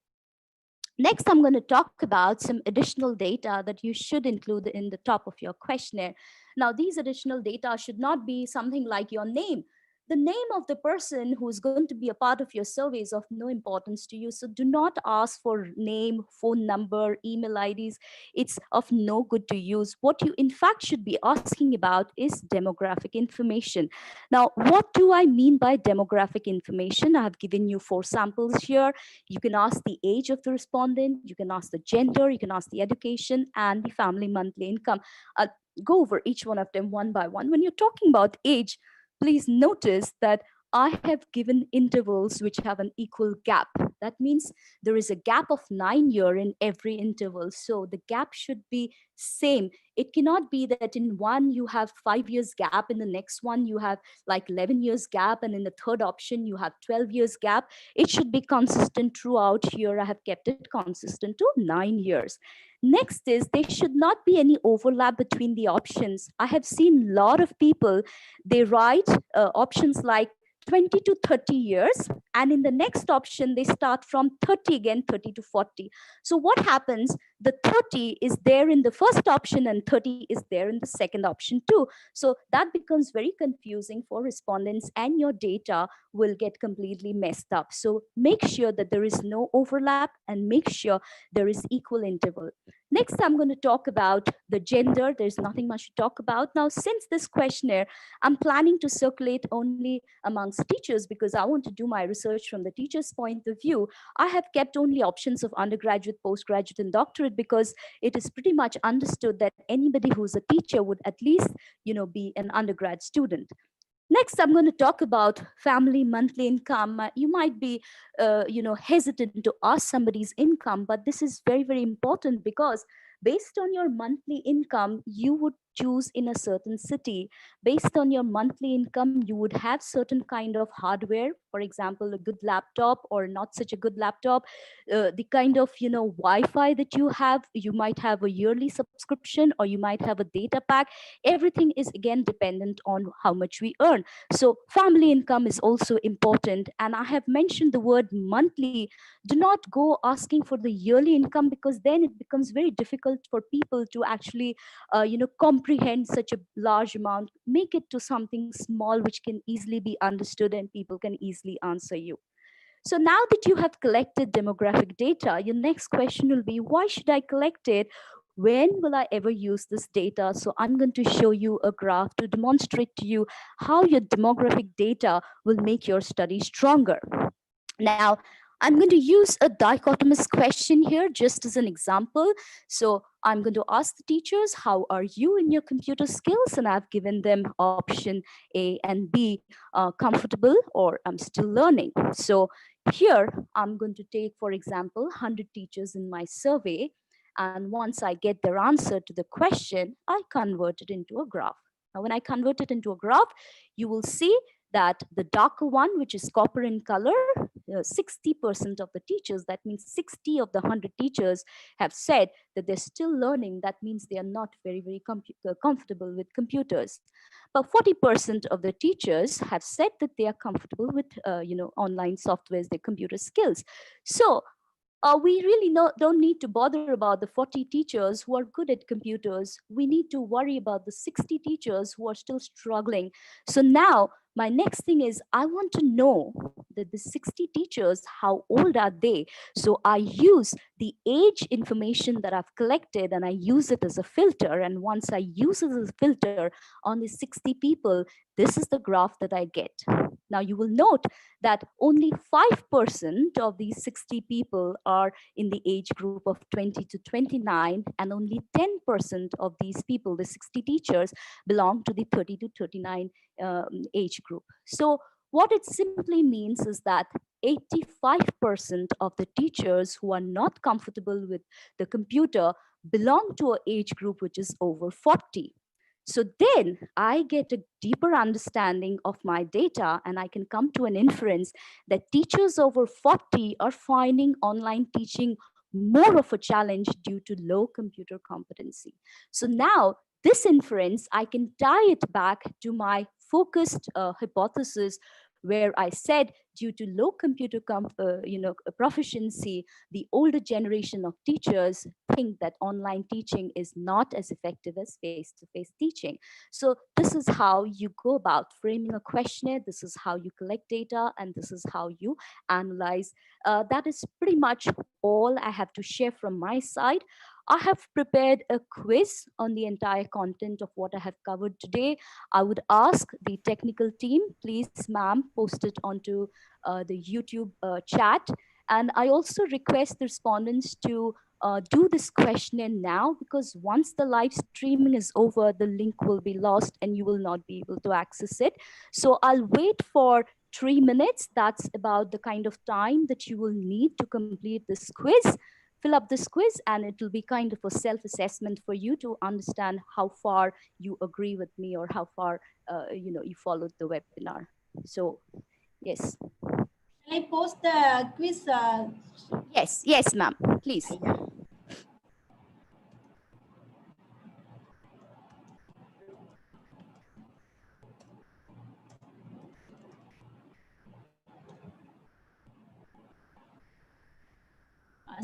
Next, I'm going to talk about some additional data that you should include in the top of your questionnaire. Now, these additional data should not be something like your name. The name of the person who's going to be a part of your survey is of no importance to you. So do not ask for name, phone number, email IDs. It's of no good to use. What you, in fact, should be asking about is demographic information. Now, what do I mean by demographic information? I have given you 4 samples here. You can ask the age of the respondent, you can ask the gender, you can ask the education, and the family monthly income. I'll go over each one of them one by one. When you're talking about age, please notice that I have given intervals which have an equal gap. That means there is a gap of 9 years in every interval. So the gap should be same. It cannot be that in one you have 5 years gap, in the next one you have like 11 years gap, and in the third option you have 12 years gap. It should be consistent throughout. Here I have kept it consistent to 9 years. Next is there should not be any overlap between the options. I have seen a lot of people, they write options like 20 to 30 years, and in the next option they start from 30 again, 30 to 40. So what happens, the 30 is there in the first option and 30 is there in the second option too. So that becomes very confusing for respondents, and your data will get completely messed up. So make sure that there is no overlap and make sure there is equal interval. Next, I'm going to talk about the gender. There's nothing much to talk about. Now, since this questionnaire, I'm planning to circulate only amongst teachers because I want to do my research from the teacher's point of view. I have kept only options of undergraduate, postgraduate, and doctorate because it is pretty much understood that anybody who's a teacher would at least, be an undergrad student. Next, I'm going to talk about family monthly income. You might be, hesitant to ask somebody's income, but this is very, very important because based on your monthly income, you would choose in a certain city. Based on your monthly income, you would have certain kind of hardware, for example, a good laptop or not such a good laptop. The kind of, Wi-Fi that you have, you might have a yearly subscription or you might have a data pack. Everything is again dependent on how much we earn. So family income is also important. And I have mentioned the word monthly. Do not go asking for the yearly income because then it becomes very difficult for people to actually, comprehend such a large amount. Make it to something small which can easily be understood and people can easily answer you. So now that you have collected demographic data, your next question will be, why should I collect it? When will I ever use this data? So I'm going to show you a graph to demonstrate to you how your demographic data will make your study stronger. Now, I'm going to use a dichotomous question here just as an example. So I'm going to ask the teachers, how are you in your computer skills? And I've given them option A and B, comfortable or I'm still learning. So here I'm going to take, for example, 100 teachers in my survey. And once I get their answer to the question, I convert it into a graph. Now, when I convert it into a graph, you will see that the darker one, which is copper in color, 60% of the teachers, that means 60 of the 100 teachers have said that they're still learning. That means they are not very, very comfortable with computers. But 40% of the teachers have said that they are comfortable with, online softwares, their computer skills. So we really don't need to bother about the 40 teachers who are good at computers. We need to worry about the 60 teachers who are still struggling. So now my next thing is I want to know that the 60 teachers, how old are they? So I use the age information that I've collected and I use it as a filter. And once I use it as a filter on the 60 people, this is the graph that I get. Now you will note that only 5% of these 60 people are in the age group of 20 to 29, and only 10% of these people, the 60 teachers, belong to the 30 to 39 age group. So what it simply means is that 85% of the teachers who are not comfortable with the computer belong to an age group which is over 40. So then I get a deeper understanding of my data and I can come to an inference that teachers over 40 are finding online teaching more of a challenge due to low computer competency. So now this inference, I can tie it back to my focused hypothesis where I said due to low computer proficiency, the older generation of teachers think that online teaching is not as effective as face-to-face teaching. So this is how you go about framing a questionnaire. This is how you collect data, and this is how you analyze. That is pretty much all I have to share from my side. I have prepared a quiz on the entire content of what I have covered today. I would ask the technical team, please, ma'am, post it onto the YouTube chat. And I also request the respondents to do this questionnaire now, because once the live streaming is over, the link will be lost and you will not be able to access it. So I'll wait for 3 minutes. That's about the kind of time that you will need to complete this quiz. Fill up this quiz and it will be kind of a self-assessment for you to understand how far you agree with me or how far you followed the webinar. So yes. Can I post the quiz? Yes, ma'am, please.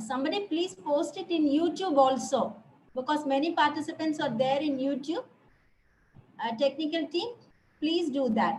Somebody please post it in YouTube also, because many participants are there in YouTube. Technical team, please do that.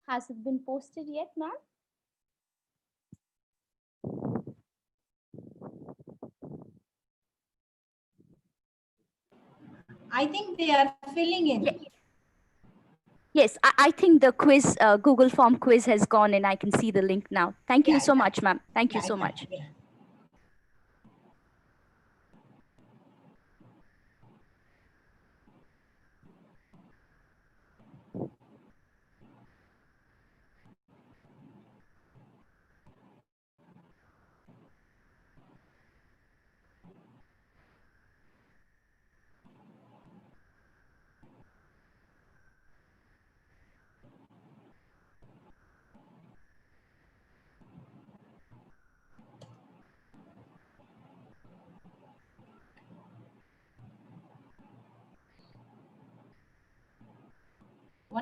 Has it been posted yet, ma'am? I think they are filling in. Yes, I think the quiz, Google Form quiz has gone and I can see the link now. Thank you so much, ma'am. Thank you so much. Yeah.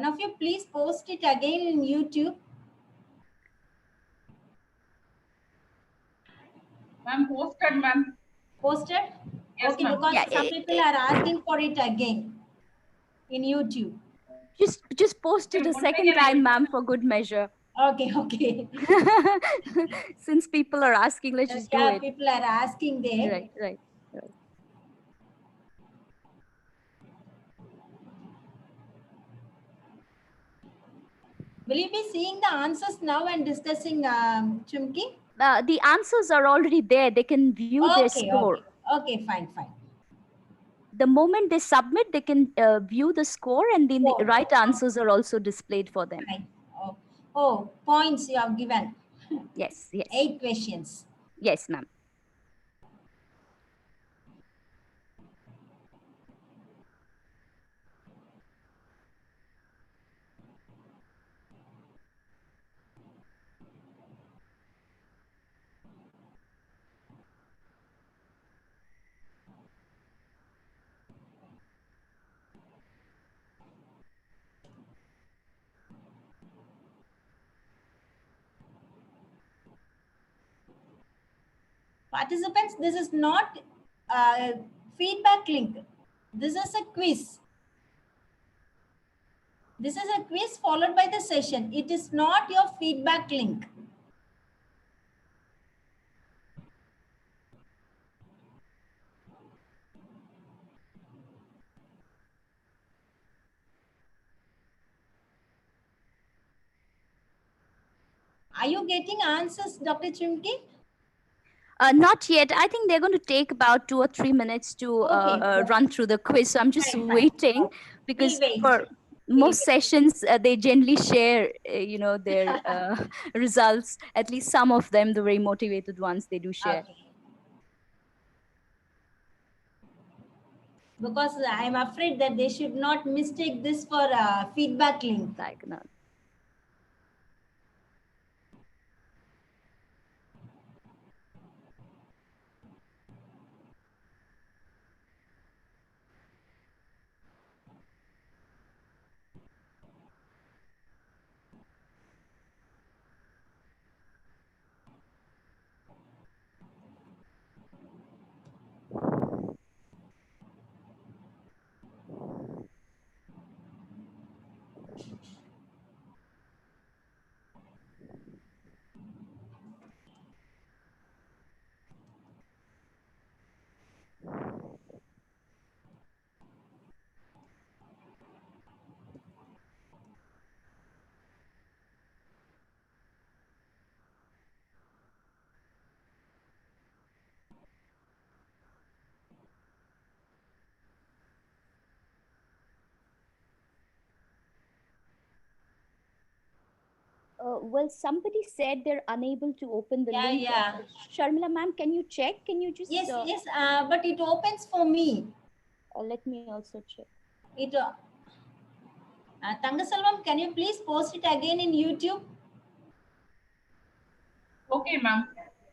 One of you, please post it again in YouTube. Ma'am, posted, ma'am. Posted? Yes, Okay, ma'am. because Yeah, some people are asking for it again in YouTube. just post it a second time, ma'am, for good measure. Okay, okay. Since people are asking, let's just do Yeah, it. people are asking there. Right, right, right. Will you be seeing the answers now and discussing, Chumki? The answers are already there. They can view their Okay, score. okay. Okay, fine, fine. The moment they submit, they can view the score, and then the Oh, right answers are also displayed for them. fine. Oh, oh, points you have given. Yes, yes, 8 questions. yes, ma'am. Participants, this is not a feedback link. This is a quiz. This is a quiz followed by the session. It is not your feedback link. Are you getting answers, Dr. Chimki? Not yet. I think they're going to take about 2 or 3 minutes to Okay, okay. run through the quiz. So I'm just Fine, fine. waiting, Okay. We'll because wait. for We'll most wait. sessions, they generally share, their results. At least some of them, the very motivated ones, they do share. Okay. Because I'm afraid that they should not mistake this for a feedback link. Like, no. Well, somebody said they're unable to open the Yeah, link. yeah. Sharmila ma'am, can you check? Can you just Yes, yes, but it opens for me. let me also check. It Tangaselvam, can you please post it again in YouTube? Okay, ma'am.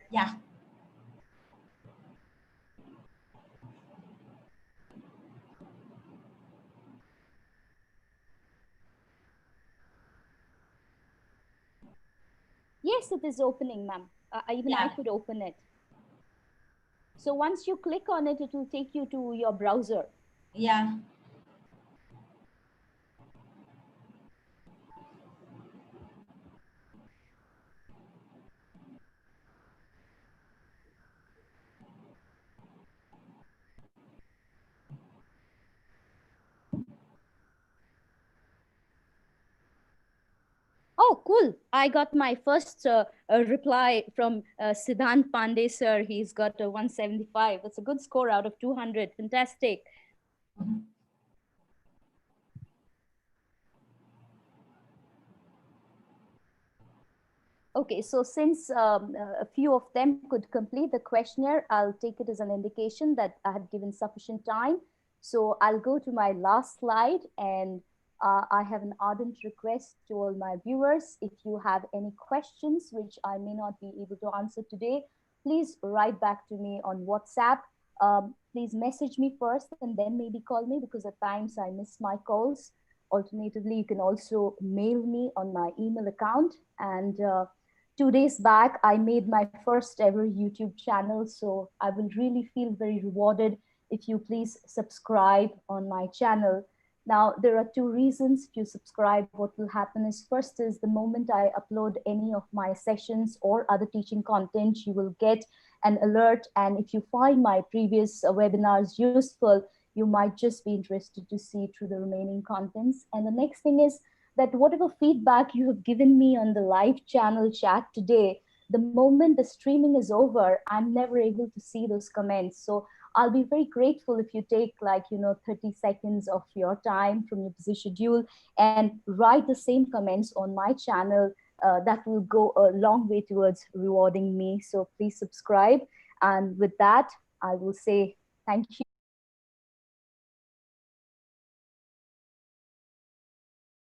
Yeah. Yes, it is opening, ma'am. Even I Yeah. could open it. So once you click on it, it will take you to your browser. Yeah. Oh, cool. I got my first reply from Siddhant Pandey, sir. He's got a 175. That's a good score out of 200. Fantastic. Okay, so since a few of them could complete the questionnaire, I'll take it as an indication that I had given sufficient time. So I'll go to my last slide, and I have an ardent request to all my viewers. If you have any questions which I may not be able to answer today, please write back to me on WhatsApp. Please message me first and then maybe call me, because at times I miss my calls. Alternatively, you can also mail me on my email account. And 2 days back, I made my first ever YouTube channel. So I will really feel very rewarded if you please subscribe on my channel. Now, there are two reasons. If you subscribe, what will happen is, first is the moment I upload any of my sessions or other teaching content, you will get an alert. And if you find my previous webinars useful, you might just be interested to see through the remaining contents. And the next thing is that whatever feedback you have given me on the live channel chat today, the moment the streaming is over, I'm never able to see those comments. So I'll be very grateful if you take, like, 30 seconds of your time from your busy schedule and write the same comments on my channel. That will go a long way towards rewarding me. So please subscribe. And with that, I will say thank you.